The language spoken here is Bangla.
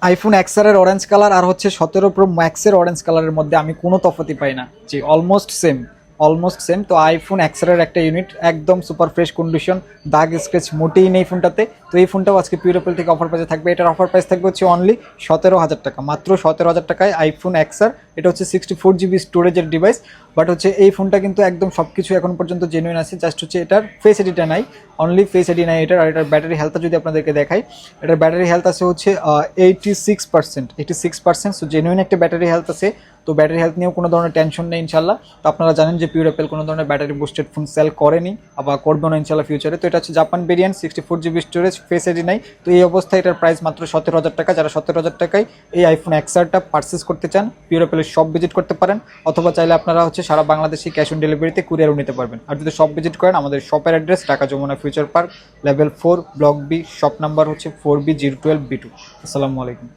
আইফোন এক্সআর এর অরেঞ্জ কালার আর হচ্ছে 17 প্রো ম্যাক্সের অরেঞ্জ কালারের মধ্যে আমি কোনো তফাৎই পাই না, জি অলমোস্ট সেম, অলমোস্ট সেম। তো আইফোন এক্সআর এর একটা ইউনিট একদম সুপার ফ্রেশ কন্ডিশন, দাগ স্ক্র্যাচ মোটেই নেই ফোনটাতে। তো এই ফোনটাও আজকে পিউরাপেল থেকে অফার প্রাইসে থাকবে। এটার অফার প্রাইস থাকবে হচ্ছে অনলি 17,000 টাকা, মাত্র 17,000 টাকায় আইফোন এক্সআর। এটা হচ্ছে 64 GB স্টোরেজের ডিভাইস। বাট হচ্ছে এই ফোনটা কিন্তু একদম সব কিছু এখন পর্যন্ত জেনুইন আছে, জাস্ট হচ্ছে এটার ফেস এডিটা নাই, অনলি ফেস এডি নাই এটার। আর এটার ব্যাটারি হেলথটা যদি আপনাদেরকে দেখাই, এটার ব্যাটারি হেলথ আছে হচ্ছে 86%, সো জেনুইন একটা ব্যাটারি হেলথ আছে। তো ব্যাটারি হেলথ নিয়েও কোনো ধরনের টেনশন নেই ইনশাল্লাহ। তো আপনারা জানেন যে পিউরাপেল কোনো ধরনের ব্যাটারি বুস্টেড ফোন সেল করেনি, আবার করবে না ইনশাল্লাহ ফিউচারে। তো এটা হচ্ছে Japan variant, 64 GB storage, face ID নাই। তো এই অবস্থায় এটার প্রাইস মাত্র 17,000 টাকা। যারা 17,000 টাকায় এই আইফোন এক্সআরটা পারচেস করতে চান, পিউরাপেলের শপ ভিজিট করতে পারেন, অথবা চাইলে আপনারা হচ্ছে সারা বাংলাদেশে ক্যাশ অন ডেলিভারিতে কুরিয়ারও নিতে পারবেন। আর যদি শপ ভিজিট করেন, আমাদের শপের address Dhaka Jamuna future park, level 4, block B, shop number হচ্ছে 4B012B2। আসসালামু আলাইকুম।